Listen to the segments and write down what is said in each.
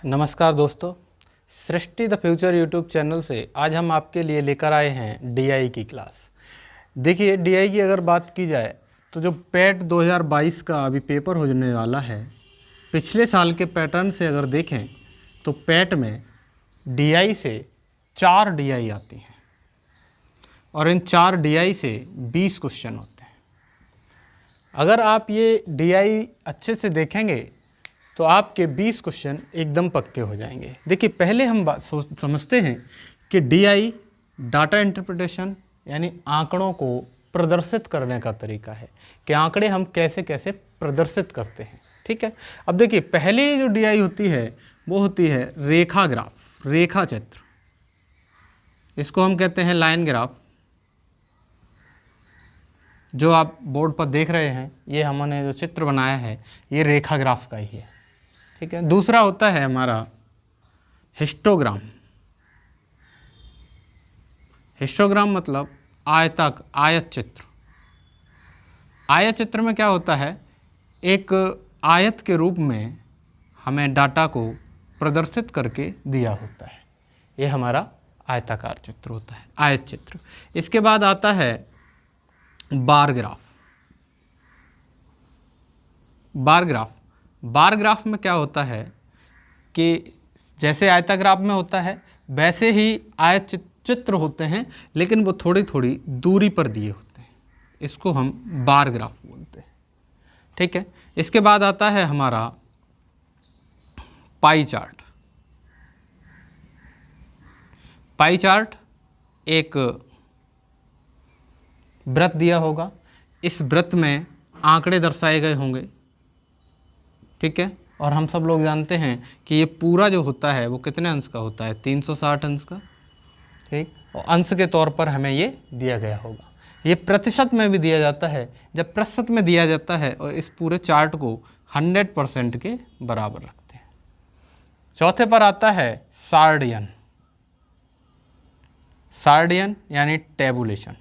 नमस्कार दोस्तों, सृष्टि the future YouTube channel से आज हम आपके लिए लेकर आए हैं डीआई की क्लास। देखिए, डीआई की अगर बात की जाए तो जो पेट 2022 का अभी पेपर होने वाला है, पिछले साल के पैटर्न से अगर देखें तो पेट में डीआई से 4 डीआई आती हैं और इन 4 डीआई से 20 क्वेश्चन होते हैं। अगर आप ये डीआई अच्छे से देखेंगे तो आपके 20 क्वेश्चन एकदम पक्के हो जाएंगे। देखिए, पहले हम बात समझते हैं कि डीआई डाटा इंटरप्रिटेशन यानी आंकड़ों को प्रदर्शित करने का तरीका है कि आंकड़े हम कैसे कैसे प्रदर्शित करते हैं। ठीक है, अब देखिए, पहली जो डीआई होती है वो होती है रेखा ग्राफ, रेखा चित्र। इसको हम कहते हैं लाइन ग्राफ। जो आप बोर्ड पर देख रहे हैं, ये हमने जो चित्र बनाया है ये रेखा ग्राफ का ही है। ठीक है, दूसरा होता है हमारा हिस्टोग्राम। हिस्टोग्राम मतलब आयत चित्र। आयत चित्र में क्या होता है, एक आयत के रूप में हमें डाटा को प्रदर्शित करके दिया होता है। ये हमारा आयताकार चित्र होता है, आयत चित्र। इसके बाद आता है बार ग्राफ। बार ग्राफ में क्या होता है कि जैसे आयताग्राफ में होता है वैसे ही आयत चित्र होते हैं, लेकिन वो थोड़ी थोड़ी दूरी पर दिए होते हैं। इसको हम बार ग्राफ बोलते हैं। ठीक है, इसके बाद आता है हमारा पाई चार्ट। पाई चार्ट एक वृत्त दिया होगा, इस वृत्त में आंकड़े दर्शाए गए होंगे। ठीक है, और हम सब लोग जानते हैं कि ये पूरा जो होता है वो कितने अंश का होता है, 360 अंश का। ठीक, और अंश के तौर पर हमें ये दिया गया होगा। ये प्रतिशत में भी दिया जाता है। जब प्रतिशत में दिया जाता है और इस पूरे चार्ट को 100% के बराबर रखते हैं। चौथे पर आता है सार्डियन। सार्डियन यानी टेबुलेशन।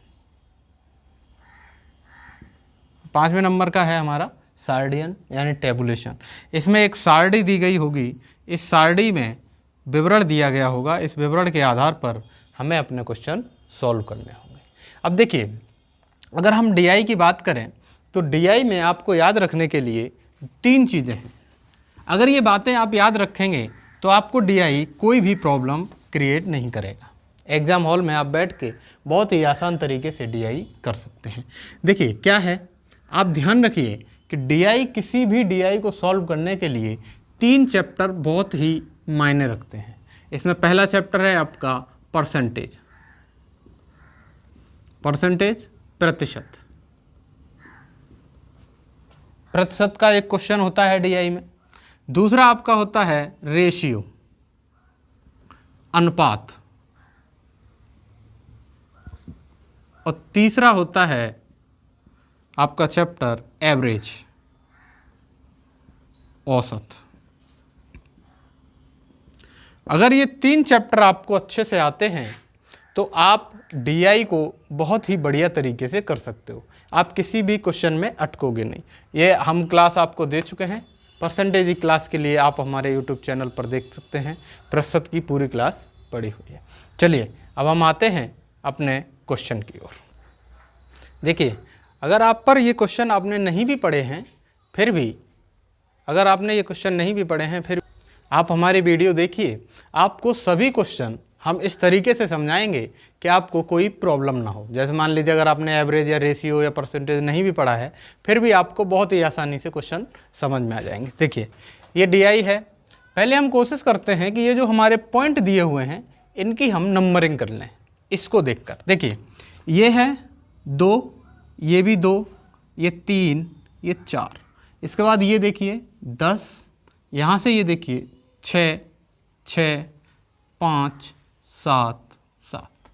5वें नंबर का है हमारा सार्डियन यानी टेबुलेशन। इसमें एक सारणी दी गई होगी, इस सारणी में विवरण दिया गया होगा। इस विवरण के आधार पर हमें अपने क्वेश्चन सॉल्व करने होंगे। अब देखिए, अगर हम डीआई की बात करें तो डीआई में आपको याद रखने के लिए 3 चीज़ें हैं। अगर ये बातें आप याद रखेंगे तो आपको डीआई कोई भी प्रॉब्लम क्रिएट नहीं करेगा। एग्ज़ाम हॉल में आप बैठ के बहुत ही आसान तरीके से डीआई कर सकते हैं। देखिए क्या है, आप ध्यान रखिए कि डीआई, किसी भी डीआई को सॉल्व करने के लिए 3 चैप्टर बहुत ही मायने रखते हैं। इसमें पहला चैप्टर है आपका परसेंटेज, प्रतिशत। प्रतिशत का एक क्वेश्चन होता है डीआई में। दूसरा आपका होता है रेशियो, अनुपात। और तीसरा होता है आपका चैप्टर एवरेज, औसत। अगर ये 3 चैप्टर आपको अच्छे से आते हैं तो आप डीआई को बहुत ही बढ़िया तरीके से कर सकते हो। आप किसी भी क्वेश्चन में अटकोगे नहीं। ये हम क्लास आपको दे चुके हैं। परसेंटेज की क्लास के लिए आप हमारे यूट्यूब चैनल पर देख सकते हैं। प्रतिशत की पूरी क्लास पड़ी हुई है। चलिए, अब हम आते हैं अपने क्वेश्चन की ओर। देखिए, अगर आप पर ये क्वेश्चन आपने नहीं भी पढ़े हैं, फिर भी अगर आपने ये क्वेश्चन नहीं भी पढ़े हैं, फिर आप हमारी वीडियो देखिए। आपको सभी क्वेश्चन हम इस तरीके से समझाएंगे कि आपको कोई प्रॉब्लम ना हो। जैसे मान लीजिए, अगर आपने एवरेज या रेशियो या परसेंटेज नहीं भी पढ़ा है, फिर भी आपको बहुत ही आसानी से क्वेश्चन समझ में आ जाएंगे। देखिए, ये डीआई है। पहले हम कोशिश करते हैं कि ये जो हमारे पॉइंट दिए हुए हैं इनकी हम नंबरिंग कर लें। इसको देखकर देखिए, ये है 2, ये भी 2, ये 3, ये 4। इसके बाद ये देखिए 10, यहाँ से ये देखिए 6, 6, 5, 7, 7।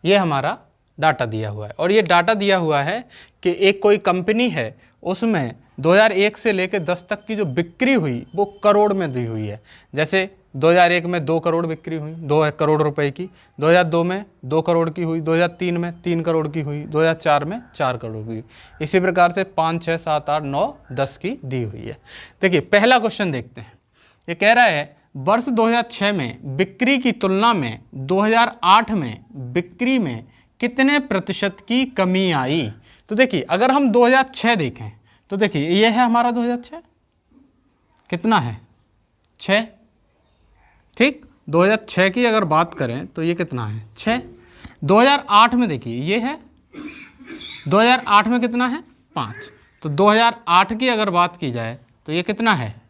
ये हमारा डाटा दिया हुआ है। और ये डाटा दिया हुआ है कि एक कोई कंपनी है, उसमें 2001 से लेकर 10 तक की जो बिक्री हुई वो करोड़ में दी हुई है। जैसे 2001 में 2 करोड़ बिक्री हुई, 2 करोड़ रुपए की। 2002 में 2 करोड़ की हुई, 2003 में 3 करोड़ की हुई, 2004 में 4 करोड़ की हुई। इसी प्रकार से 5, 6, 7, 8, 9, 10 की दी हुई है। देखिए, पहला क्वेश्चन देखते हैं। ये कह रहा है वर्ष 2006 में बिक्री की तुलना में 2008 में बिक्री में कितने प्रतिशत की कमी आई? तो देखिए अगर हम 2006 देखें तो देखिए ये है हमारा 2006, कितना है 6, ठीक। 2006 की अगर बात करें तो ये कितना है 6। 2008 में देखिए ये है 2008 में कितना है 5। तो 2008 की अगर बात की जाए तो ये कितना है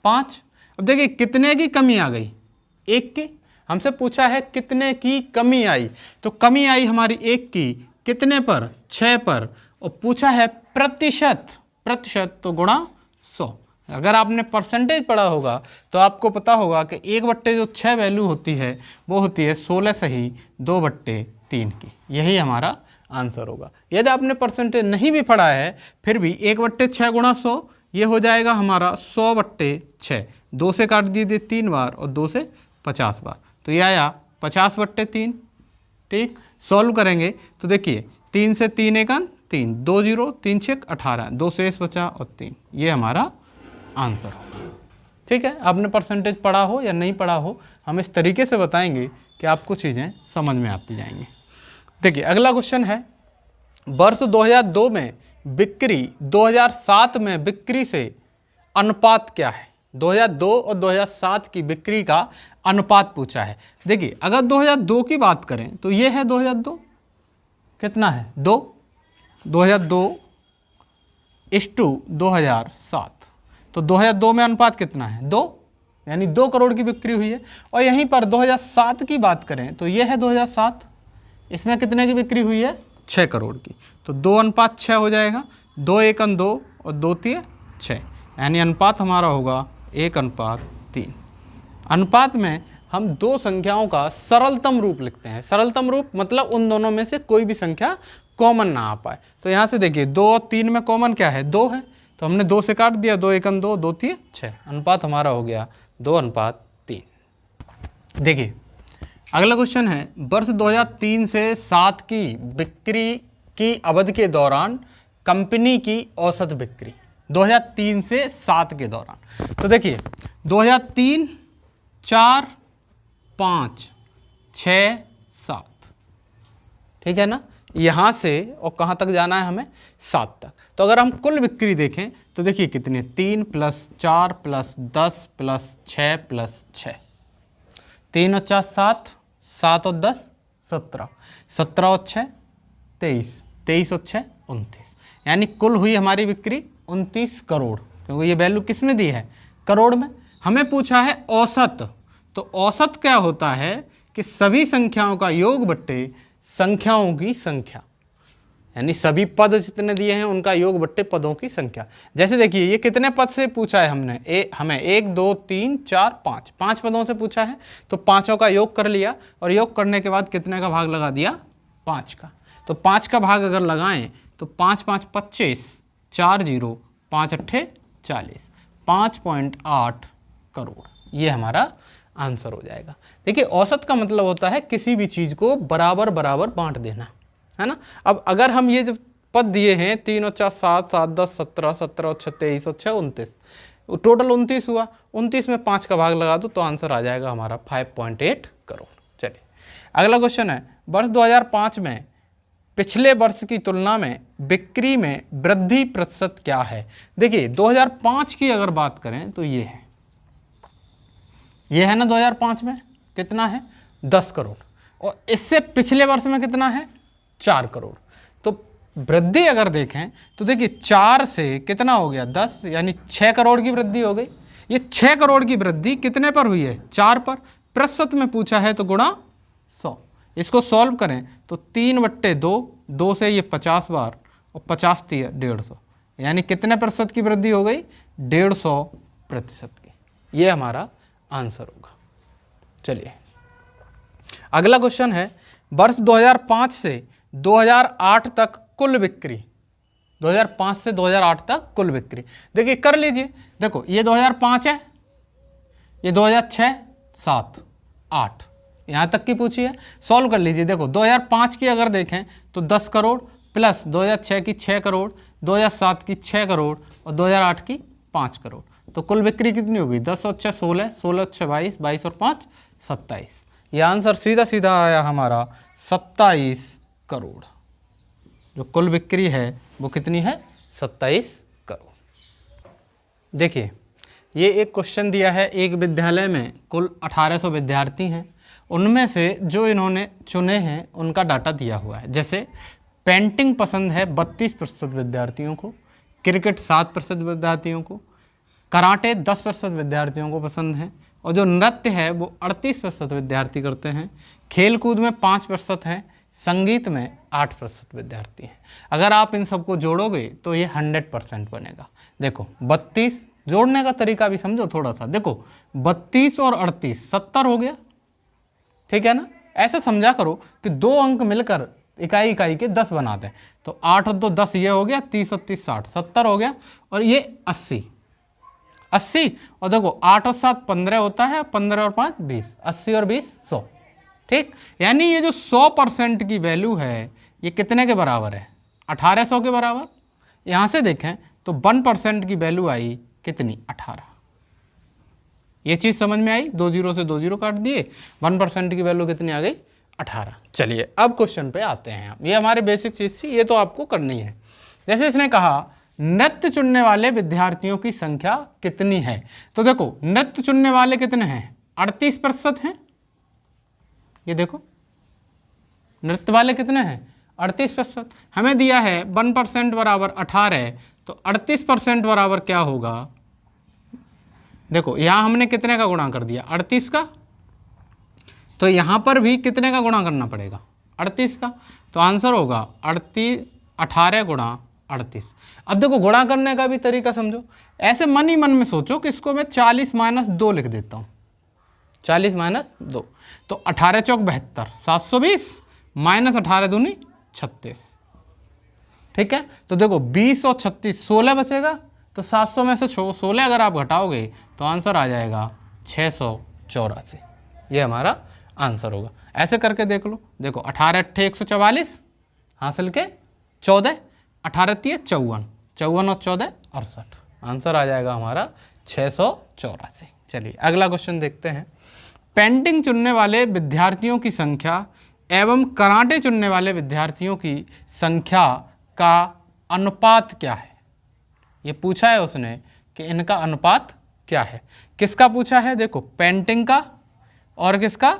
5। अब देखिए कितने की कमी आ गई, 1 की। हमसे पूछा है कितने की कमी आई, तो कमी आई हमारी 1 की, कितने पर 6 पर, और पूछा है प्रतिशत, प्रतिशत तो गुणा 100। अगर आपने परसेंटेज पढ़ा होगा तो आपको पता होगा कि 1/6 वैल्यू होती है वो होती है 16 सही 2/3 की। यही हमारा आंसर होगा। यदि आपने परसेंटेज नहीं भी पढ़ा है फिर भी 1/6 गुणा 100 ये हो जाएगा हमारा 100/6। 2 से काट दिए 3 बार और 2 से 50 बार, तो ये आया 50/3। ठीक, सॉल्व करेंगे तो देखिए 3 से 3 1 3, 2 0 3 6 18, 2 शेष बचा और 3, ये हमारा आंसर हो। ठीक है, आपने परसेंटेज पढ़ा हो या नहीं पढ़ा हो, हम इस तरीके से बताएंगे कि आपको चीज़ें समझ में आती जाएंगी। देखिए अगला क्वेश्चन है, वर्ष 2002 में बिक्री 2007 में बिक्री से अनुपात क्या है? 2002 और 2007 की बिक्री का अनुपात पूछा है। देखिए अगर 2002 की बात करें तो ये है 2002, कितना है 2, 2002:2007, तो 2002 में अनुपात कितना है 2, यानी 2 करोड़ की बिक्री हुई है। और यहीं पर 2007 की बात करें तो ये है 2007, इसमें कितने की बिक्री हुई है 6 करोड़ की, तो 2:6 हो जाएगा, 2 1 2 और 2 3 6, यानी अनुपात हमारा होगा 1:3। अनुपात में हम दो संख्याओं का सरलतम रूप लिखते हैं। सरलतम रूप मतलब उन दोनों में से कोई भी संख्या कॉमन ना आ पाए। तो यहाँ से देखिए 2 और 3 में कॉमन क्या है 2 है, तो हमने 2 से काट दिया, 2 1 2, 2 3 6, अनुपात हमारा हो गया 2:3। देखिए अगला क्वेश्चन है, वर्ष 2003 से 7 की बिक्री की अवधि के दौरान कंपनी की औसत बिक्री 2003 से 7 के दौरान। तो देखिए 2003 4 5 6 7, ठीक है ना, यहाँ से और कहाँ तक जाना है हमें 7 तक। तो अगर हम कुल बिक्री देखें तो देखिए कितने 3 + 4 + 10 + 6 + 6, 3 और 4 7, 7 और 10 17, 17 और 6 23, 23 और 6 29, यानी कुल हुई हमारी बिक्री 29 करोड़, क्योंकि ये वैल्यू किस में दी है करोड़ में। हमें पूछा है औसत, तो औसत क्या होता है कि सभी संख्याओं का योग बट्टे संख्याओं की संख्या, यानी सभी पद जितने दिए हैं उनका योग बट्टे पदों की संख्या। जैसे देखिए ये कितने पद से पूछा है हमने, हमें 1 2 3 4 5, 5 पदों से पूछा है, तो पाँचों का योग कर लिया और योग करने के बाद कितने का भाग लगा दिया 5 का। तो 5 का भाग अगर लगाएं तो 5 5 25, 4 0, 5 8 40, 5.8 करोड़, ये हमारा आंसर हो जाएगा। देखिए औसत का मतलब होता है किसी भी चीज़ को बराबर बराबर बांट देना, है ना। अब अगर हम ये जो पद दिए हैं 3 और 4 7 7 10 17, 17 और 6 23 और 6 29, टोटल 29 हुआ, 29 में 5 का भाग लगा दो तो आंसर आ जाएगा हमारा 5.8 करोड़। चलिए अगला क्वेश्चन है, वर्ष 2005 में पिछले वर्ष की तुलना में बिक्री में वृद्धि प्रतिशत क्या है? देखिए 2005 की अगर बात करें तो ये है ना 2005 में कितना है 10 करोड़, और इससे पिछले वर्ष में कितना है 4 करोड़। तो वृद्धि अगर देखें तो देखिए 4 से कितना हो गया 10, यानी 6 करोड़ की वृद्धि हो गई। ये 6 करोड़ की वृद्धि कितने पर हुई है 4 पर, प्रतिशत में पूछा है तो गुणा 100। इसको सॉल्व करें तो 3/2, 2 से ये 50 बार और 50 3 150, यानी कितने प्रतिशत की वृद्धि हो गई 150% की, ये हमारा आंसर होगा। चलिए अगला क्वेश्चन है, वर्ष 2005 से 2008 तक कुल बिक्री, 2005 से 2008 तक कुल बिक्री देखिए कर लीजिए। देखो ये 2005 है, ये 2006 7 8, यहाँ तक की पूछी है, सॉल्व कर लीजिए। देखो 2005 की अगर देखें तो 10 करोड़ प्लस 2006 की 6 करोड़, 2007 की 6 करोड़ और 2008 की 5 करोड़, तो कुल बिक्री कितनी होगी? 10 और 6 16, 16 और 6 22, 22 और 5 27। ये आंसर सीधा सीधा आया हमारा 27 करोड़। जो कुल बिक्री है वो कितनी है? 27 करोड़। देखिए ये एक क्वेश्चन दिया है, एक विद्यालय में कुल 1800 विद्यार्थी हैं, उनमें से जो इन्होंने चुने हैं उनका डाटा दिया हुआ है। जैसे पेंटिंग पसंद है 32% विद्यार्थियों को, क्रिकेट 7% विद्यार्थियों को, कराटे 10% विद्यार्थियों को पसंद है, और जो नृत्य है वो 38% विद्यार्थी करते हैं, खेल कूद में 5% है, संगीत में 8% विद्यार्थी हैं। अगर आप इन सबको जोड़ोगे तो ये 100% बनेगा। देखो 32, जोड़ने का तरीका भी समझो थोड़ा सा। देखो 32 और 38 70 हो गया, ठीक है ना। ऐसा समझा करो कि 2 अंक मिलकर इकाई इकाई के 10 बनाते हैं। तो 8 और 2 10, ये हो गया 30 और 30 60, 70 हो गया। और ये 80 और देखो 8 और 7 15 होता है, 15 और 5 20, 80 और 20 100, ठीक। यानी ये जो 100% की वैल्यू है ये कितने के बराबर है? 1800 के बराबर। यहाँ से देखें तो 1% की वैल्यू आई कितनी? 18। ये चीज़ समझ में आई? 2 0 से 2 0 काट दिए, 1% की वैल्यू कितनी आ गई? 18। चलिए अब क्वेश्चन पे आते हैं हम। ये हमारे बेसिक चीज़ थी, ये तो आपको करनी है। जैसे इसने कहा नृत्य चुनने वाले विद्यार्थियों की संख्या कितनी है, तो देखो नृत्य चुनने वाले कितने हैं? 38% हैं। ये देखो नृत्य वाले कितने हैं? 38%। हमें दिया है 1% बराबर 18, तो 38% बराबर क्या होगा? देखो यहाँ हमने कितने का गुणा कर दिया? 38 का। तो यहाँ पर भी कितने का गुणा करना पड़ेगा? 38 का। तो आंसर होगा 18 गुणा 38। अब देखो गुणा करने का भी तरीका समझो। ऐसे मन ही मन में सोचो कि इसको मैं 40 - 2 लिख देता हूँ। 40 - 2, तो 18 चौक 72, 720 - 18 दूनी 36, ठीक है। तो देखो 20 और 36 16 बचेगा, तो 700 में से 16 अगर आप घटाओगे तो आंसर आ जाएगा 684। ये हमारा आंसर होगा। ऐसे करके देख लो। देखो 18 × 8 = 144, हासिल के 14, 18 × 3 = 54, 54 और 14 = 68। आंसर आ जाएगा हमारा 684। चलिए अगला क्वेश्चन देखते हैं। पेंटिंग चुनने वाले विद्यार्थियों की संख्या एवं कराटे चुनने वाले विद्यार्थियों की संख्या का अनुपात क्या है? ये पूछा है उसने कि इनका अनुपात क्या है। किसका पूछा है? देखो पेंटिंग का और किसका?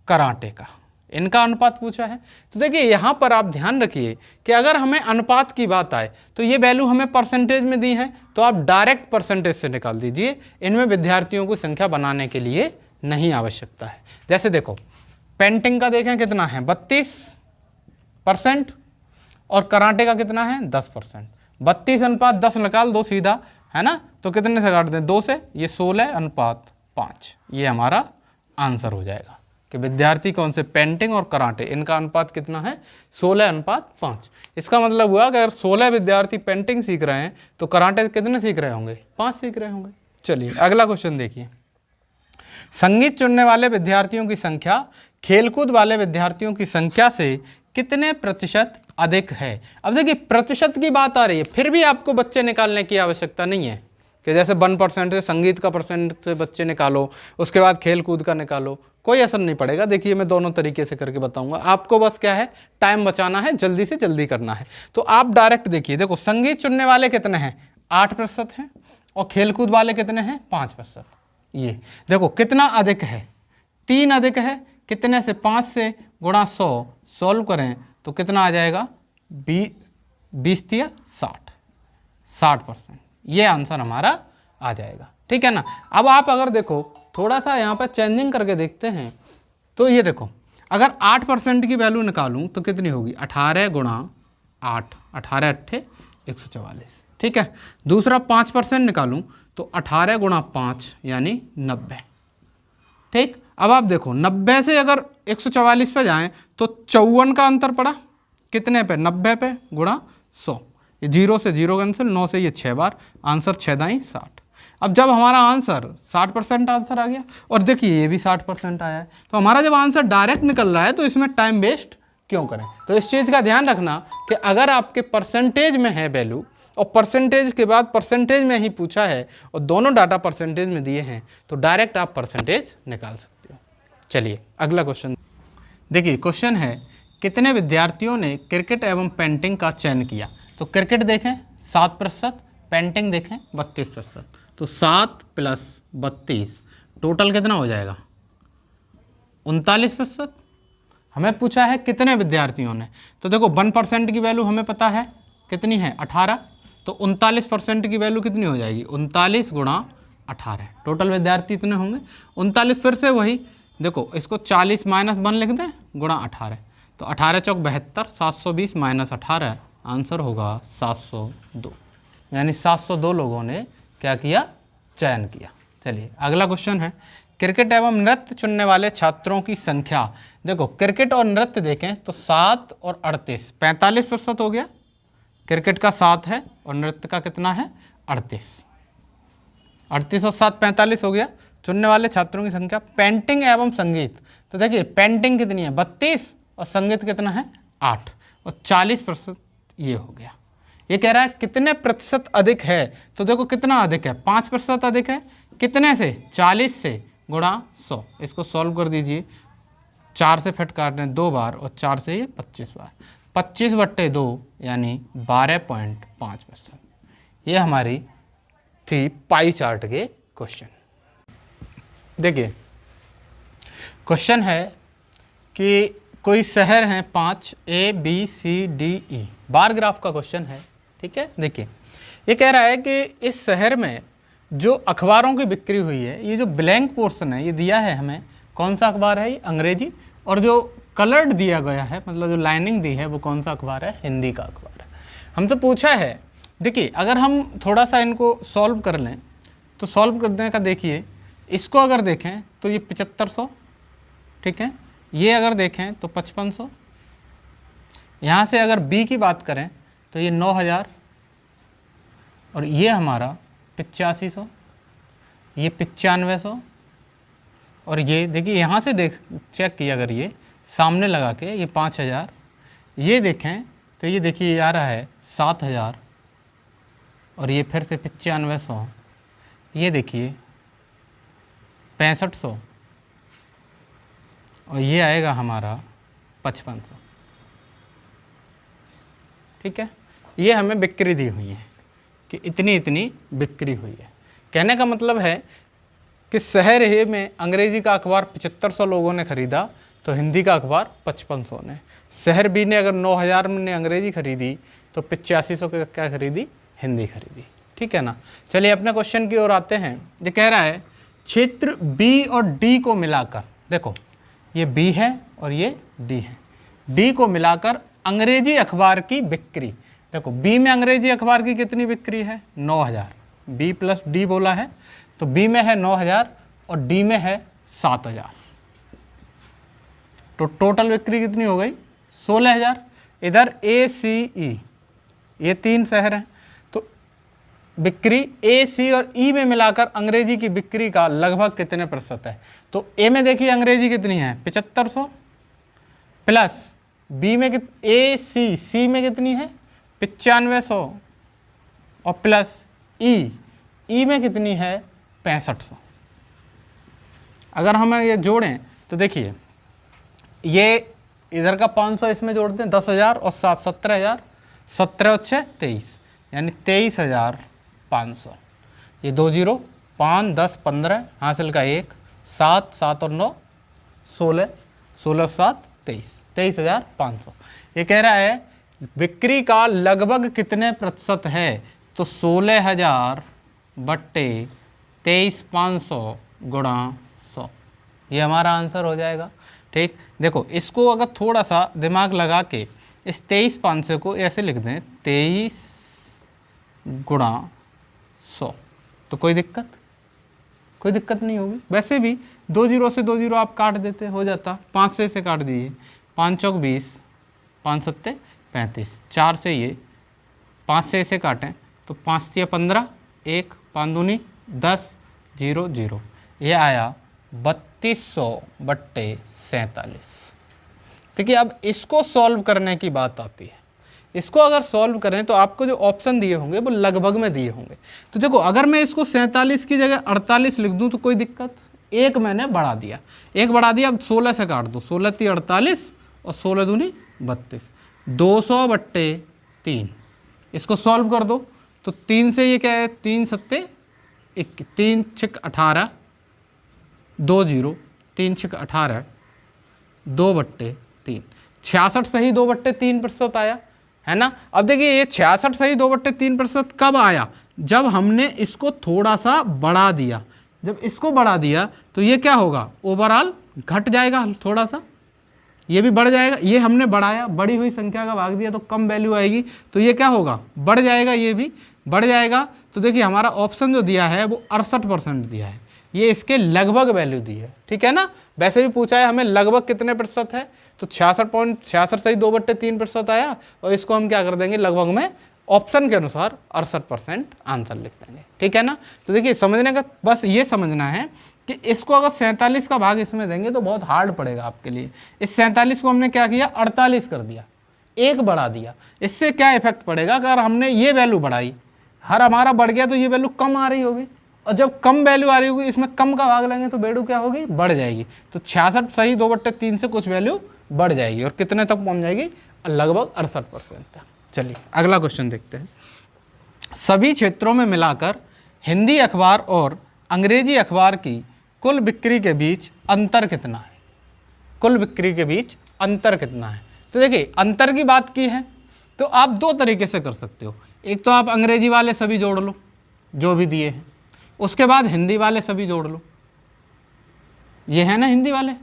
कराटे का। इनका अनुपात पूछा है। तो देखिए यहाँ पर आप ध्यान रखिए कि अगर हमें अनुपात की बात आए तो ये वैल्यू हमें परसेंटेज में दी है, तो आप डायरेक्ट परसेंटेज से निकाल दीजिए। इनमें विद्यार्थियों की संख्या बनाने के लिए नहीं आवश्यकता है। जैसे देखो पेंटिंग का देखें कितना है? 32%, और कराटे का कितना है? 10%। 32:10 निकाल दो सीधा, है ना। तो कितने से काट दें? 2 से। ये 16:5। ये हमारा आंसर हो जाएगा कि विद्यार्थी कौन से? पेंटिंग और कराटे, इनका अनुपात कितना है? 16:5। इसका मतलब हुआ कि अगर 16 विद्यार्थी पेंटिंग सीख रहे हैं तो कराटे कितने सीख रहे होंगे? 5 सीख रहे होंगे। चलिए अगला क्वेश्चन देखिए। संगीत चुनने वाले विद्यार्थियों की संख्या खेलकूद वाले विद्यार्थियों की संख्या से कितने प्रतिशत अधिक है? अब देखिए प्रतिशत की बात आ रही है, फिर भी आपको बच्चे निकालने की आवश्यकता नहीं है कि जैसे 1% से संगीत का परसेंट से बच्चे निकालो, उसके बाद खेल कूद का निकालो, कोई असर नहीं पड़ेगा। देखिए मैं दोनों तरीके से करके बताऊंगा आपको, बस क्या है टाइम बचाना है, जल्दी से जल्दी करना है। तो आप डायरेक्ट देखिए, देखो संगीत चुनने वाले कितने हैं? 8% हैं, और खेल कूद वाले कितने हैं? 5%। ये देखो कितना अधिक है? 3 अधिक है। कितने से? 5 से गुणा 100 सॉल्व करें तो कितना आ जाएगा? 20 × 60, 60%। ये आंसर हमारा आ जाएगा, ठीक है ना। अब आप अगर देखो थोड़ा सा यहाँ पर चेंजिंग करके देखते हैं तो ये देखो अगर 8% की वैल्यू निकालूं तो कितनी होगी? 18 गुणा 8, 18 × 8 = 144, ठीक है। दूसरा 5% निकालूं तो 18 गुणा 5 यानी 90, ठीक। अब आप देखो 90 से अगर 144 पे जाएं तो 54 का अंतर पड़ा कितने पे? 90 पे गुणा 100। ये 0 से 0 कैंसिल, 9 से ये 6 बार, आंसर 6 दाई 60। अब जब हमारा आंसर 60% आंसर आ गया, और देखिए ये भी 60% आया है, तो हमारा जब आंसर डायरेक्ट निकल रहा है तो इसमें टाइम वेस्ट क्यों करें? तो इस चीज़ का ध्यान रखना कि अगर आपके परसेंटेज में है वैल्यू और परसेंटेज के बाद परसेंटेज में ही पूछा है और दोनों डाटा परसेंटेज में दिए हैं, तो डायरेक्ट आप परसेंटेज निकाल सकते हो। चलिए अगला क्वेश्चन देखिए। क्वेश्चन है कितने विद्यार्थियों ने क्रिकेट एवं पेंटिंग का चयन किया। तो क्रिकेट देखें 7%, पेंटिंग देखें 32%, तो 7 + 32 टोटल कितना हो जाएगा 39%। हमें पूछा है कितने विद्यार्थियों ने, तो देखो 1% की वैल्यू हमें पता है कितनी है 18, तो 39% की वैल्यू कितनी हो जाएगी 39 × 18, टोटल विद्यार्थी इतने होंगे 39। फिर से वही देखो, इसको 40 - 1 लिख दें गुणा 18, तो 18 × 4 = 72, 720 - 18 आंसर होगा 702, यानी 702 लोगों ने क्या किया चयन किया। चलिए अगला क्वेश्चन है क्रिकेट एवं नृत्य चुनने वाले छात्रों की संख्या। देखो क्रिकेट और नृत्य देखें तो 7 और 38 45% हो गया, क्रिकेट का 7 है और नृत्य का कितना है 38, 38 और 7 45 हो गया। चुनने वाले छात्रों की संख्या। पेंटिंग एवं संगीत, तो देखिए पेंटिंग कितनी है 32 और संगीत कितना है 8 और 40% ये हो गया। ये कह रहा है कितने प्रतिशत अधिक है, तो देखो कितना अधिक है 5% अधिक है, कितने से 40 से गुणा 100। इसको सॉल्व कर दीजिए, 4 से फट काटने 2 बार और 4 से ये 25 बार, 25/2 यानी 12.5%। ये हमारी थी पाई चार्ट के क्वेश्चन। देखिए क्वेश्चन है कि कोई शहर हैं 5 A B C D E, bar graph का क्वेश्चन है, ठीक है। देखिए ये कह रहा है कि इस शहर में जो अखबारों की बिक्री हुई है, ये जो ब्लैंक पोर्शन है ये दिया है हमें, कौन सा अखबार है ये अंग्रेजी, और जो कलर्ड दिया गया है मतलब जो लाइनिंग दी है वो कौन सा अखबार है हिंदी का अखबार है। हमसे पूछा है, देखिए अगर हम थोड़ा सा इनको सॉल्व कर लें तो सॉल्व करने का देखिए, इसको अगर देखें तो ये 7500, ठीक है, ये अगर देखें तो 5500, यहाँ से अगर बी की बात करें तो ये 9000 और ये हमारा 8500, ये 9500 और ये देखिए यहाँ से देख चेक किया अगर ये सामने लगा के ये 5000, ये देखें तो ये देखिए ये आ रहा है 7000 और ये फिर से 9500, ये देखिए 6500 और ये आएगा हमारा 5500, ठीक है। ये हमें बिक्री दी हुई है कि इतनी इतनी बिक्री हुई है। कहने का मतलब है कि शहर ए में अंग्रेज़ी का अखबार 7500 लोगों ने ख़रीदा तो हिंदी का अखबार 5500 ने। शहर बी ने अगर 9000 ने अंग्रेज़ी खरीदी तो 8500 क्या खरीदी हिंदी खरीदी, ठीक है ना। चलिए अपने क्वेश्चन की ओर आते हैं। ये कह रहा है क्षेत्र बी और डी को मिलाकर, देखो ये बी है और ये डी है, डी को मिलाकर अंग्रेजी अखबार की बिक्री। देखो बी में अंग्रेजी अखबार की कितनी बिक्री है 9000, बी प्लस डी बोला है तो बी में है 9000 और डी में है 7000, तो टोटल बिक्री कितनी हो गई 16000। इधर ए सी ई ये 3 शहर हैं, तो बिक्री ए सी और ई में मिलाकर अंग्रेजी की बिक्री का लगभग कितने प्रतिशत है। तो ए में देखिए अंग्रेजी कितनी है 7500 प्लस बी में ए सी में कितनी है 9500 और प्लस ई में कितनी है 6500। अगर हम ये जोड़ें तो देखिए ये इधर का 500 इसमें जोड़ दें 10,000 और 7 17,000, 17 और 6 23 यानी 23,500। ये 2 0 5 10 15 हासिल का 1 7 7 और 9 16 16 7 23 23,500। ये कह रहा है बिक्री का लगभग कितने प्रतिशत है, तो 16,000 बट्टे 23,500 गुणा 100, ये हमारा आंसर हो जाएगा, ठीक। देखो इसको अगर थोड़ा सा दिमाग लगा के इस 23,500 को ऐसे लिख दें 23 गुणा 100, तो कोई दिक्कत नहीं होगी। वैसे भी 2 0 से 2 0 आप काट देते हो जाता, 5 से इसे काट दीजिए, 5 चौक 20 5 सत्ते 35, 4 से ये 5 से इसे काटें तो 5 तिया 15 1 5 दूनी 10 0 0, ये आया 3200 बट्टे 47। देखिए अब इसको सॉल्व करने की बात आती है, इसको अगर सॉल्व करें तो आपको जो ऑप्शन दिए होंगे वो लगभग में दिए होंगे। तो देखो अगर मैं इसको 47 की जगह 48 लिख दूं तो कोई दिक्कत, एक मैंने बढ़ा दिया, एक बढ़ा दिया। अब 16 से काट दो, 16 × 48 और 16 दूनी 32, 200/3। इसको सॉल्व कर दो तो 3 से ये क्या है, 3 सत्ते 3 6 18, 2 0, 3 6 18, 2/3, 66 सही 2/3% आया है ना। अब देखिए ये 66 सही 2/3% कब आया, जब हमने इसको थोड़ा सा बढ़ा दिया। जब इसको बढ़ा दिया तो ये क्या होगा, ओवरऑल घट जाएगा थोड़ा सा, ये भी बढ़ जाएगा। ये हमने बढ़ाया, बढ़ी हुई संख्या का भाग दिया तो कम वैल्यू आएगी, तो ये क्या होगा, बढ़ जाएगा, ये भी बढ़ जाएगा। तो देखिए हमारा ऑप्शन जो दिया है वो 68% दिया है, ये इसके लगभग वैल्यू दी है, ठीक है ना। वैसे भी पूछा है हमें लगभग कितने प्रतिशत है, तो 66 सही 2/3% आया, और इसको हम क्या कर देंगे लगभग में, ऑप्शन के अनुसार 68% आंसर लिख देंगे, ठीक है ना। तो देखिए समझने का बस ये समझना है कि इसको अगर 47 का भाग इसमें देंगे तो बहुत हार्ड पड़ेगा आपके लिए। इस 47 को हमने क्या किया, 48 कर दिया, एक बढ़ा दिया। इससे क्या इफेक्ट पड़ेगा, अगर हमने ये वैल्यू बढ़ाई, हर हमारा बढ़ गया तो ये वैल्यू कम आ रही होगी, और जब कम वैल्यू आ रही होगी इसमें कम का भाग लेंगे तो वैल्यू क्या होगी, बढ़ जाएगी। तो 66 सही 2/3 से कुछ वैल्यू बढ़ जाएगी और कितने तक पहुंच जाएगी, लगभग 68% तक। चलिए अगला क्वेश्चन देखते हैं। सभी क्षेत्रों में मिलाकर हिंदी अखबार और अंग्रेजी अखबार की कुल बिक्री के बीच अंतर कितना है, कुल बिक्री के बीच अंतर कितना है। तो देखिए अंतर की बात की है तो आप दो तरीके से कर सकते हो। एक तो आप अंग्रेजी वाले सभी जोड़ लो जो भी दिए हैं, उसके बाद हिंदी वाले सभी जोड़ लो, ये है ना हिंदी वाले,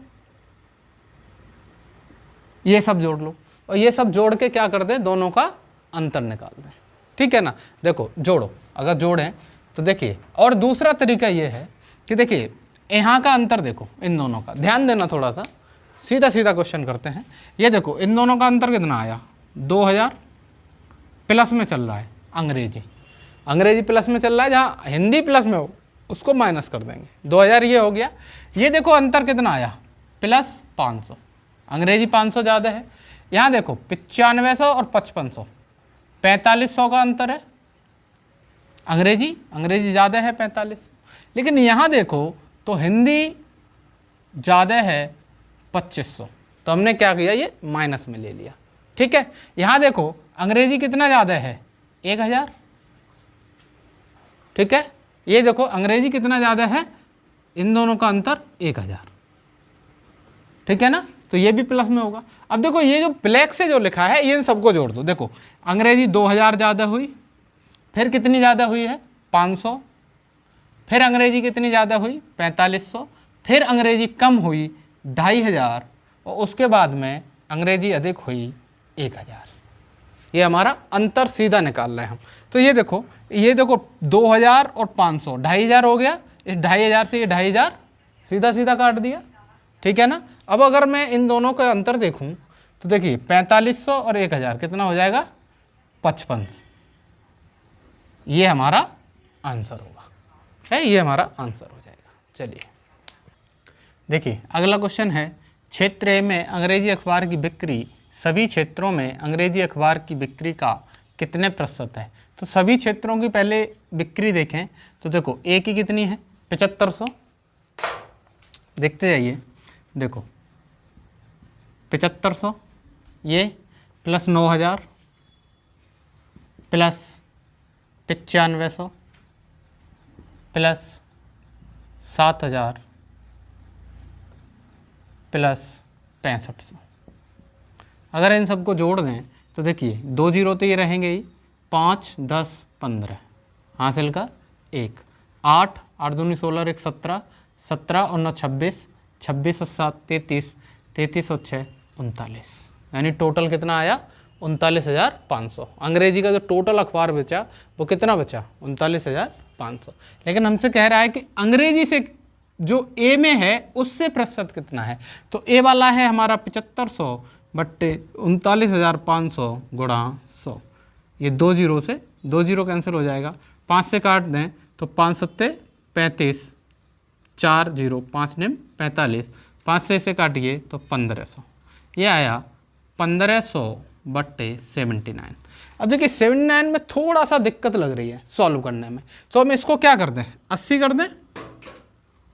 ये सब जोड़ लो, और ये सब जोड़ के क्या कर दें, दोनों का अंतर निकाल दें, ठीक है ना। देखो जोड़ो, अगर जोड़ें तो देखिए, और दूसरा तरीका ये है कि देखिए यहाँ का अंतर देखो, इन दोनों का ध्यान देना, थोड़ा सा सीधा सीधा क्वेश्चन करते हैं। ये देखो इन दोनों का अंतर कितना आया, 2000 प्लस में चल रहा है, अंग्रेजी प्लस में चल रहा है, जहाँ हिंदी प्लस में हो उसको माइनस कर देंगे, 2000 ये हो गया। ये देखो अंतर कितना आया, +500, अंग्रेजी 500 ज़्यादा है। यहाँ देखो 9500 और 5500, 4500 का अंतर है, अंग्रेजी ज़्यादा है 4500। लेकिन यहाँ देखो तो हिंदी ज़्यादा है 2500, तो हमने क्या किया, ये माइनस में ले लिया, ठीक है। यहाँ देखो अंग्रेजी कितना ज़्यादा है, 1000, ठीक है। ये देखो अंग्रेजी कितना ज़्यादा है, इन दोनों का अंतर 1000, ठीक है ना। तो ये भी प्लस में होगा। अब देखो ये जो ब्लैक से जो लिखा है ये इन सबको जोड़ दो। देखो अंग्रेजी 2000 ज़्यादा हुई, फिर कितनी ज़्यादा हुई है, 500, फिर अंग्रेजी कितनी ज़्यादा हुई, 4500, फिर अंग्रेजी कम हुई 2500, और उसके बाद में अंग्रेजी अधिक हुई 1000। ये हमारा अंतर सीधा निकाल रहे हैं हम। तो ये देखो 2000 और 500, 2500 हो गया, इस 2500 से ये 2500 सीधा सीधा काट दिया, ठीक है ना। अब अगर मैं इन दोनों का अंतर देखूं तो देखिए 4500 और 1000 कितना हो जाएगा, 55। ये हमारा आंसर होगा, है, ये हमारा आंसर हो जाएगा। चलिए देखिए अगला क्वेश्चन है, क्षेत्र ए में अंग्रेजी अखबार की बिक्री सभी क्षेत्रों में अंग्रेजी अखबार की बिक्री का कितने प्रतिशत है। तो सभी क्षेत्रों की पहले बिक्री देखें तो देखो ए की कितनी है, 7500, देखते जाइए, देखो 7500, ये प्लस 9000 प्लस 9500 प्लस 7000 प्लस 6500। अगर इन सबको जोड़ दें तो देखिए 2 जीरो तो ये रहेंगे ही, 5 10 15 हासिल का 1, 8 8 दूनी 16 1 17, 17 और 9 26, 26 और 7 33, 33 और 6 39, यानी टोटल कितना आया, 39,500। अंग्रेजी का जो टोटल अखबार बेचा वो कितना बचा, 39,500। लेकिन हमसे कह रहा है कि अंग्रेजी से जो ए में है उससे प्रतिशत कितना है। तो ए वाला है हमारा 7500 बट्टे 39,500 गुणा 100। ये 2 जीरो से 2 जीरो कैंसिल हो जाएगा, 5 से काट दें तो 5 सत्ते 35, 4 जीरो 5 निम 45, 5 से इसे काटिए तो 1500। ये आया 1500 बट्टे 79। अब देखिए 79 में थोड़ा सा दिक्कत लग रही है सॉल्व करने में, तो हम इसको क्या कर दें 80 कर दें,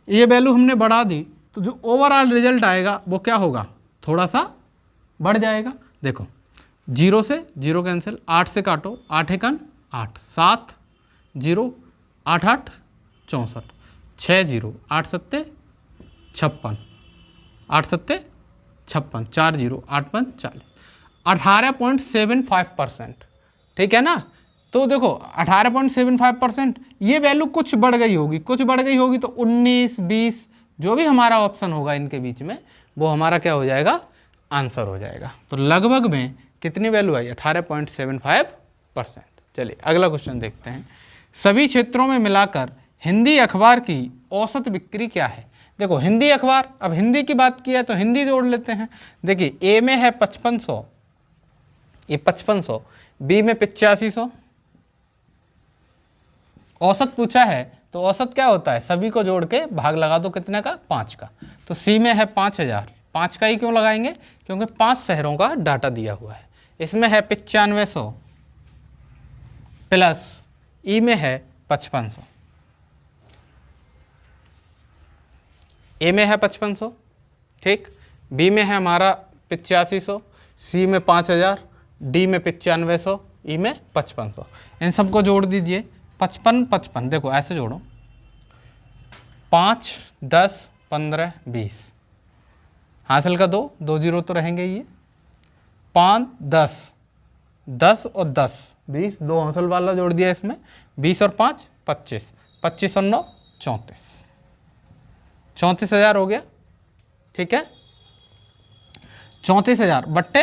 ये वैल्यू हमने बढ़ा दी तो जो ओवरऑल रिजल्ट आएगा वो क्या होगा, थोड़ा सा बढ़ जाएगा। देखो 0 से 0 कैंसिल, 8 से काटो, 8 एकन 8, 7 0 8 8 64, 6 0 8 7 56, 8 7 56, 4 0 8 5 40, 18.75%, ठीक है ना। तो देखो 18.75%, ये वैल्यू कुछ बढ़ गई होगी, कुछ बढ़ गई होगी तो 19 20 जो भी हमारा ऑप्शन होगा इनके बीच में वो हमारा क्या हो जाएगा, आंसर हो जाएगा। तो लगभग में कितनी वैल्यू आई, 18.75%। चलिए अगला क्वेश्चन देखते हैं। सभी क्षेत्रों में मिलाकर हिंदी अखबार की औसत बिक्री क्या है। देखो हिंदी अखबार, अब हिंदी की बात की है तो हिंदी जोड़ लेते हैं। देखिए ए में है 5500, ये 5500, बी में 8500, औसत पूछा है तो औसत क्या होता है, सभी को जोड़ के भाग लगा दो कितने का, 5 का। तो सी में है 5000, 5 का ही क्यों लगाएंगे, क्योंकि 5 शहरों का डाटा दिया हुआ है। इसमें है 9500 प्लस ई में है 5500, ए में है 5500, ठीक, बी में है हमारा 8500, सी में 5000, डी में 9500, ई में 5500। इन सबको जोड़ दीजिए, 55 55, देखो ऐसे जोड़ो, 5 10 15 20, हासिल का 2 2 0 तो रहेंगे ये, 5 10 10 और 10 20, 2 हासिल वाला जोड़ दिया इसमें, 20 और 5 25, 25 और 9 34, 34,000 हो गया, ठीक है। 34,000 बट्टे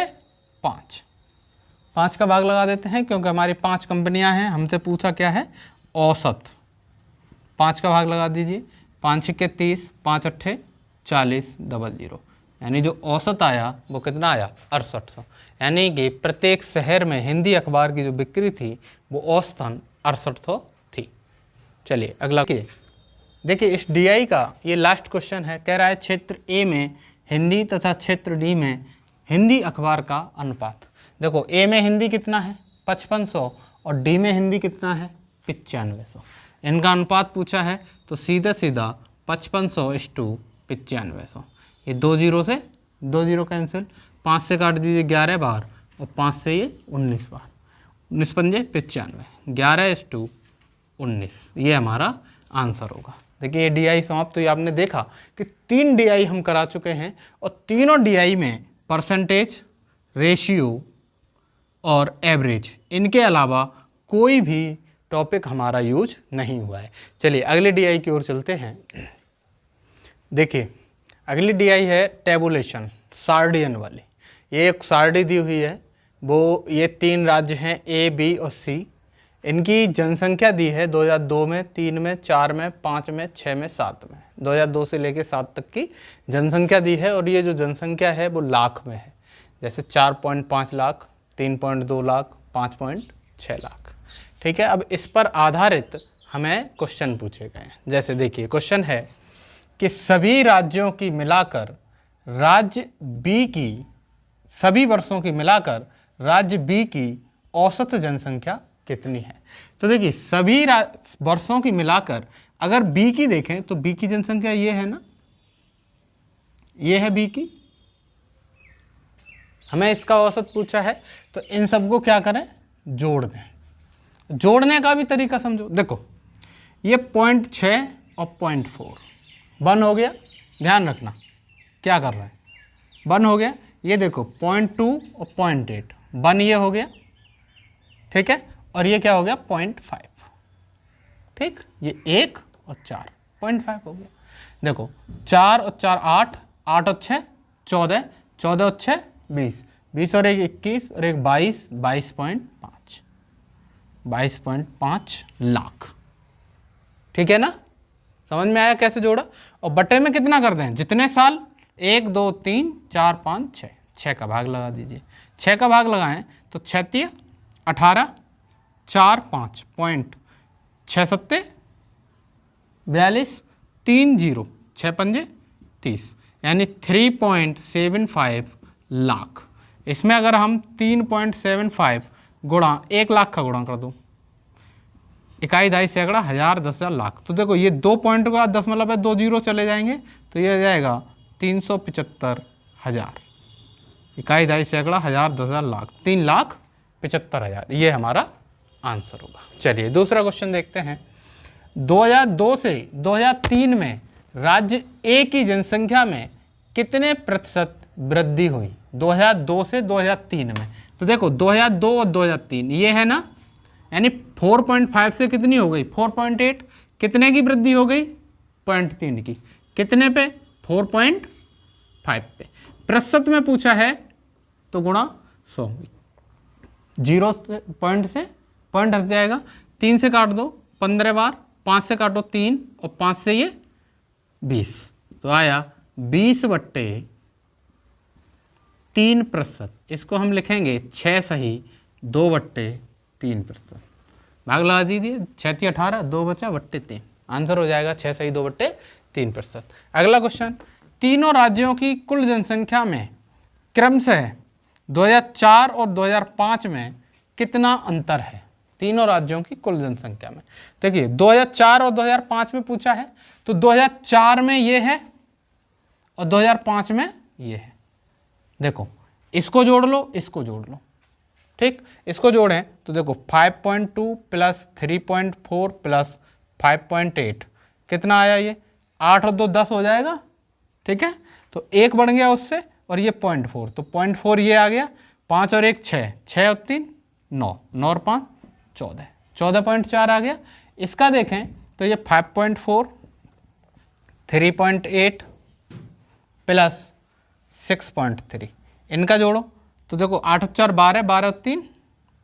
5, 5 का भाग लगा देते हैं क्योंकि हमारी 5 कंपनियां हैं, हमसे पूछा क्या है, औसत। 5 का भाग लगा दीजिए, 5 छक्के 30, 5 अट्ठे 40 00, यानी जो औसत आया वो कितना आया, 6800। यानी कि प्रत्येक शहर में हिंदी अखबार की जो बिक्री थी वो औसतन 6800 थी। चलिए अगला देखिए, इस डीआई का ये लास्ट क्वेश्चन है, कह रहा है क्षेत्र ए में हिंदी तथा क्षेत्र डी में हिंदी अखबार का अनुपात। देखो ए में हिंदी कितना है 5500 और डी में हिंदी कितना है 9500, इनका अनुपात पूछा है तो सीधा सीधा 5500:9500, ये 2 0 से 2 0 कैंसिल, 5 से काट दीजिए 11 बार और 5 से ये 19 बार, 19 पंजे 95, 11:19, ये हमारा आंसर होगा। देखिए ये डीआई समाप्त, तो ये आपने देखा कि 3 डीआई हम करा चुके हैं और तीनों डीआई में परसेंटेज, रेशियो और एवरेज, इनके अलावा कोई भी टॉपिक हमारा यूज नहीं हुआ है। चलिए अगले डीआई की ओर चलते हैं। देखिए अगली डीआई है टेबुलेशन, सार्डियन वाली। ये एक सारणी दी हुई है, वो ये 3 राज्य हैं ए बी और सी, इनकी जनसंख्या दी है 2002 में, 3 में, 4 में, 5 में, 6 में, 7 में, 2002 से लेकर 7 तक की जनसंख्या दी है। और ये जो जनसंख्या है वो लाख में है, जैसे 4.5 लाख, 3.2 लाख, 5.6 लाख, ठीक है। अब इस पर आधारित हमें क्वेश्चन पूछे गए हैं। जैसे देखिए क्वेश्चन है कि सभी राज्यों की मिलाकर राज्य बी की, सभी वर्षों की मिलाकर राज्य बी की औसत जनसंख्या कितनी है। तो देखिए सभी वर्षों की मिलाकर अगर बी की देखें तो बी की जनसंख्या ये है ना, ये है बी की, हमें इसका औसत पूछा है तो इन सबको क्या करें, जोड़ दें। जोड़ने का भी तरीका समझो, देखो ये 0.6 और 0.4 बन हो गया, ध्यान रखना क्या कर रहे हैं, बन हो गया। ये देखो 0.2 और 0.8 बन, ये हो गया, ठीक है। और ये क्या हो गया 0.5, ठीक, ये 1 और 4 0.5 हो गया। देखो 4 और 4 8, 8 और 6 14, 14 और 6 20, 20 और 1 21 और 1 22, 22.5, 22.5 लाख, ठीक है ना। समझ में आया कैसे जोड़ा। और बटे में कितना कर दें, जितने साल, 1 2 3 4 5 6, 6 का भाग लगा दीजिए। 6 का भाग लगाएं तो 6 18, 4 5 .6 7 42, 3 0, 6 5 30, यानी 3.75 लाख। इसमें अगर हम 3.75 गुणा 1 लाख का गुणा कर दूँ, इकाई, दहाई, सैकड़ा, हजार, 10,000, लाख। तो देखो ये 2 पॉइंट का दशमलव है, 2 जीरो चले जाएंगे तो ये आ जाएगा 375,000। इकाई, दहाई, सैकड़ा, हजार, 10,000, लाख, 3,75,000 ये हमारा आंसर होगा। चलिए दूसरा क्वेश्चन देखते हैं। 2002 से 2003 में राज्य ए की जनसंख्या में कितने प्रतिशत वृद्धि हुई? 2002 से 2003 में, तो देखो 2002 और 2003 ये है ना, यानी 4.5 से कितनी हो गई 4.8, कितने की वृद्धि हो गई 0.3 की, कितने पे 4.5 पे। प्रतिशत में पूछा है तो गुणा 100, 0 से पॉइंट हट जाएगा, 3 से काट दो 15 बार, 5 से काटो 3 और 5 से ये 20, तो आया 20/3%। इसको हम लिखेंगे 6 सही 2/3%। भाग लगा दीजिए, 6 × 18, 2 बचा बट्टे 3, आंसर हो जाएगा 6 सही 2/3%। अगला क्वेश्चन, तीनों राज्यों की कुल जनसंख्या में क्रमशः 2004 और 2005 में कितना अंतर है? तीनों राज्यों की कुल जनसंख्या में, देखिए 2004 और 2005 में पूछा है, तो 2004 में ये है और 2005 में ये है। देखो इसको जोड़ लो, इसको जोड़ लो, ठीक, इसको जोड़ें तो देखो 5.2 प्लस 3.4 प्लस 5.8 कितना आया, ये 8 और 2 10 हो जाएगा, ठीक है। तो 1 बढ़ गया उससे और ये 0.4, तो 0.4 ये आ गया, 5 और 1 6, 6 और 3 9, 9 और 5 14, 14.4 आ गया। इसका देखें तो ये 5.4 3.8 प्लस 6.3, इनका जोड़ो तो देखो 8 और 4 12, 12 और 3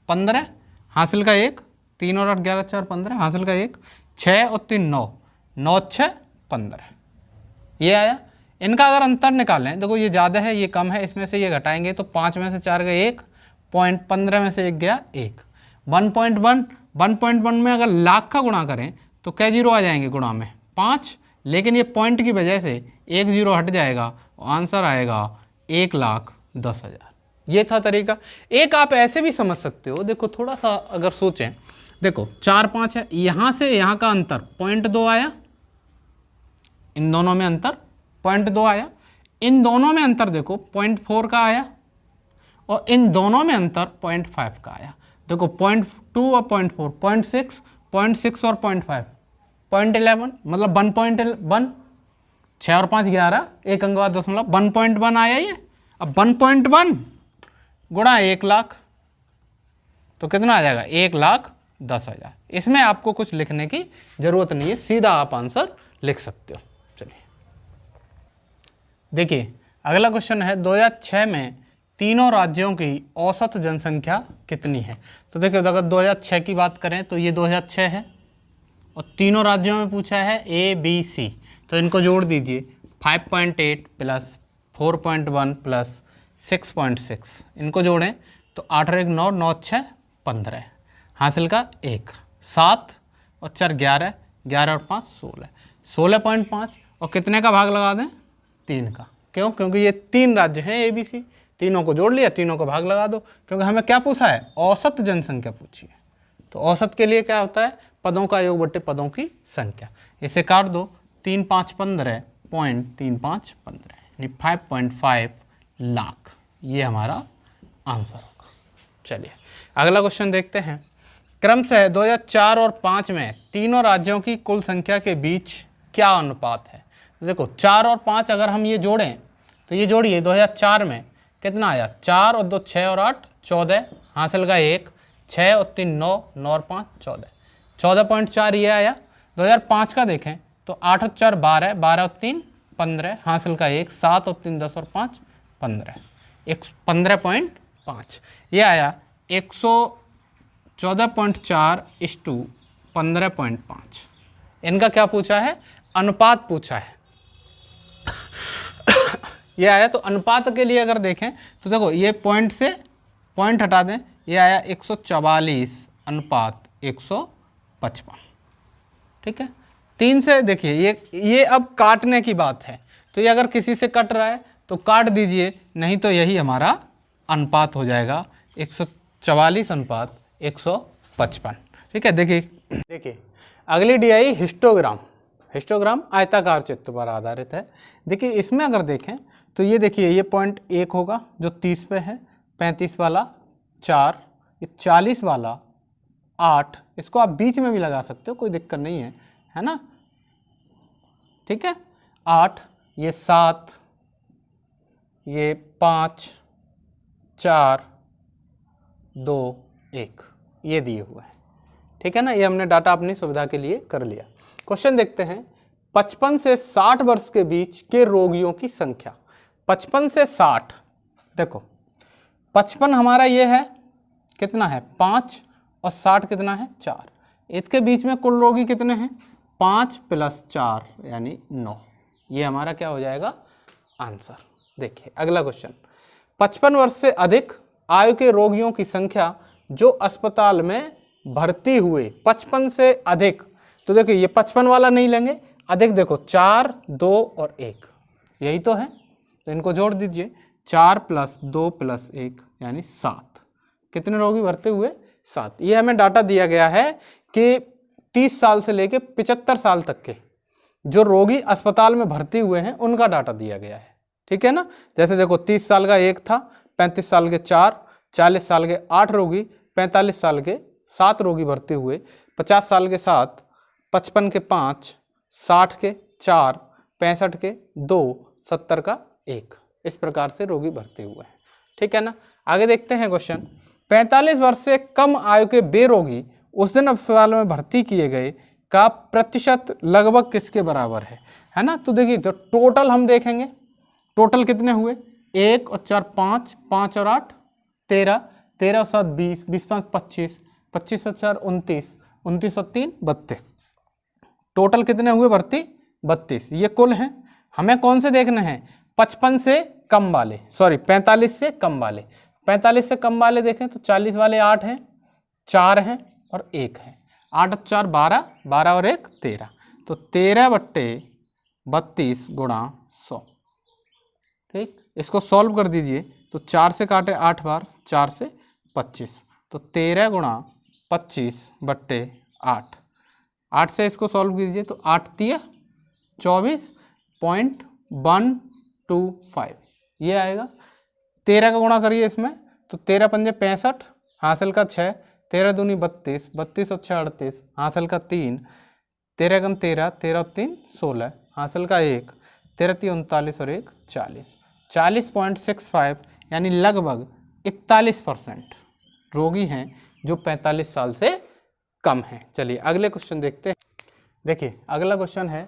15, हासिल का 1, 3 और 8 11 4 15, हासिल का 1, 6 और 3 9, 9 6 15 ये आया। इनका अगर अंतर निकालें, देखो ये ज़्यादा है ये कम है, इसमें से ये घटाएंगे तो 5 में से 4 गए 1, 0.15 में से 1 गया 1, 1.1 में अगर लाख का गुणा करें तो कै जीरो आ जाएंगे गुणा में 5, लेकिन ये पॉइंट की वजह से 1 जीरो हट जाएगा, आंसर आएगा 1,10,000। ये था तरीका। एक आप ऐसे भी समझ सकते हो, देखो थोड़ा सा अगर सोचें, देखो 4 5 है, यहाँ से यहाँ का अंतर 0.2 आया, इन दोनों में अंतर 0.2 आया, इन दोनों में अंतर देखो 0.4 का आया और इन दोनों में अंतर 0.5 का आया। देखो 0.2 और 0.4 0.6 0.6 और 0.5 0.11 मतलब 1.1, 6 और 5 11, एक अंक बाद दशमलव 1.1 आया ये। अब 1.1 गुणा 1 लाख तो कितना आ जाएगा 1,10,000। इसमें आपको कुछ लिखने की जरूरत नहीं है, सीधा आप आंसर लिख सकते हो। चलिए देखिए अगला क्वेश्चन है, 2006 में तीनों राज्यों की औसत जनसंख्या कितनी है? तो देखिए अगर 2006 की बात करें तो ये 2006 है और तीनों राज्यों में पूछा है A B C, तो इनको जोड़ दीजिए 5.8 प्लस 4.1 प्लस 6.6, इनको जोड़ें तो 8 और 1 9, 9 6 15, हासिल का 1, 7 और 4 11, 11 और 5 16, 16.5 और कितने का भाग लगा दें 3 का। क्यों? क्योंकि ये 3 राज्य हैं A B C, तीनों को जोड़ लिया, तीनों को भाग लगा दो, क्योंकि हमें क्या पूछा है औसत जनसंख्या पूछी है। तो औसत के लिए क्या होता है पदों का योग बट्टे पदों की संख्या। इसे काट दो 3 5 15 0.35 15 यानी 5.5 लाख, ये हमारा आंसर होगा। चलिए अगला क्वेश्चन देखते हैं। क्रमशः 2004 और 5 में तीनों राज्यों की कुल संख्या के बीच क्या अनुपात है? तो देखो 4 और 5 अगर हम ये जोड़ें तो ये जोड़िए 2004 में कितना आया 4 और 2 6 और 8 14, हासिल का 1, 6 और 3 9, 9 और 5 14, 14.4 ये आया। 2005 का देखें तो 8 और 4 12, 12 और 3 15, हासिल का 1, 7 और 3 10 और 5 15, 15.5 ये आया। 114.4 = 15.5, इनका क्या पूछा है अनुपात पूछा है ये आया। तो अनुपात के लिए अगर देखें तो देखो ये पॉइंट से पॉइंट हटा दें, ये आया 144:155, ठीक है। 3 से देखिए ये अब काटने की बात है, तो ये अगर किसी से कट रहा है तो काट दीजिए, नहीं तो यही हमारा अनुपात हो जाएगा 44:155। ठीक है, देखिए अगली DI हिस्टोग्राम। हिस्टोग्राम आयताकार चित्र पर आधारित है। देखिए इसमें अगर देखें तो ये देखिए ये पॉइंट 1 होगा जो 30 पे है, 35 वाला 4, ये 40 वाला 8, इसको आप बीच में भी लगा सकते हो, कोई दिक्कत नहीं है ना। ठीक है, 8, ये 7, ये 5, 4, 2, 1, ये दिए हुए हैं। ठीक है ना, ये हमने डाटा अपनी सुविधा के लिए कर लिया। क्वेश्चन देखते हैं, 55 से 60 वर्ष के बीच के रोगियों की संख्या। 55 से 60, देखो 55 हमारा ये है, कितना है 5, और 60 कितना है 4। इसके बीच में कुल रोगी कितने हैं, 5 + 4 यानी 9। ये हमारा क्या हो जाएगा आंसर। देखिए अगला क्वेश्चन, 55 वर्ष से अधिक आयु के रोगियों की संख्या जो अस्पताल में भर्ती हुए। 55 से अधिक, तो देखिए ये 55 वाला नहीं लेंगे, अधिक देखो 4, 2 और 1, यही तो है, तो इनको जोड़ दीजिए। 4 + 2 + 1 यानी 7। कितने रोगी भर्ती हुए, 7। ये हमें डाटा दिया गया है कि 30 साल से लेके 75 साल तक के जो रोगी अस्पताल में भर्ती हुए हैं उनका डाटा दिया गया है। ठीक है ना, जैसे देखो 30 साल का 1 था, 35 साल के 4, 40 साल के 8 रोगी, 45 साल के 7 रोगी भर्ती हुए, 50 साल के 7, 55 के 5, 60 के 4, 65 के 2, 70 का 1, इस प्रकार से रोगी भर्ती हुए हैं। ठीक है ना, आगे देखते हैं क्वेश्चन, 45 वर्ष से कम आयु के वे रोगी उस दिन अस्पताल में भर्ती किए गए का प्रतिशत लगभग किसके बराबर है ना। तो देखिए जो टोटल हम देखेंगे, टोटल कितने हुए, 1 और 4 5, 5 और 8 13, 13 और 7 20, 20 और 5 25, 25 और 4 29, 29 और 3 32। टोटल कितने हुए भर्ती, 32। ये कुल हैं, हमें कौन से देखने हैं, 55 से कम वाले, सॉरी 45 से कम वाले। 45 से कम वाले देखें तो 40 वाले 8 हैं, 4 हैं और 1 है। 8 और 4 12, 12 और 1 13, तो 13/32 × 100। ठीक, इसको सॉल्व कर दीजिए तो 4 से काटे 8 बार, 4 से 25, तो 13 × 25/8। 8 से इसको सॉल्व कीजिए तो 8 × 24.125 ये आएगा। 13 का गुणा करिए इसमें तो 13 पंजे 65, हासिल का 6, 13 दूनी 32, 32 और 6 38, हासिल का 3, 13 × 13, 13 और 3 16, हासिल का 1, 13 × 39 और 1 40, 40.65 यानी लगभग 41% रोगी हैं जो 45 साल से कम हैं। चलिए अगले क्वेश्चन देखते हैं। देखिए अगला क्वेश्चन है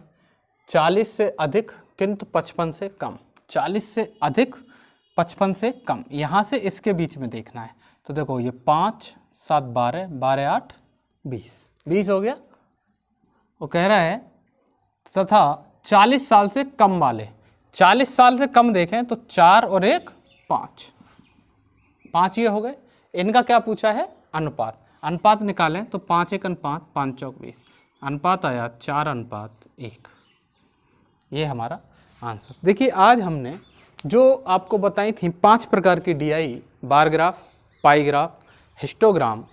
40 से अधिक किंतु 55 से कम। 40 से अधिक 55 से कम, यहाँ से इसके बीच में देखना है। तो देखो ये 5 7 12, 12 8 20, 20 हो गया। वो कह रहा है तथा 40 साल से कम वाले, 40 साल से कम देखें तो 4 और 1 5, 5 ये हो गए। इनका क्या पूछा है, अनुपात। अनुपात निकालें तो 5 1 5, 5 चौक 20, अनुपात आया 4:1। ये हमारा आंसर। देखिए आज हमने जो आपको बताई थी 5 प्रकार की DI, बार ग्राफ, पाई ग्राफ, हिस्टोग्राम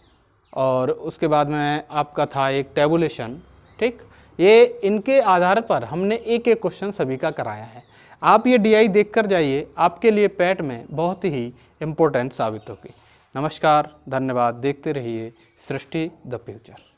और उसके बाद में आपका था एक टेबुलेशन। ठीक, ये इनके आधार पर हमने एक एक क्वेश्चन सभी का कराया है। आप ये DI देख कर जाइए, आपके लिए पैट में बहुत ही इम्पोर्टेंट साबित होगी। नमस्कार, धन्यवाद, देखते रहिए सृष्टि द फ्यूचर।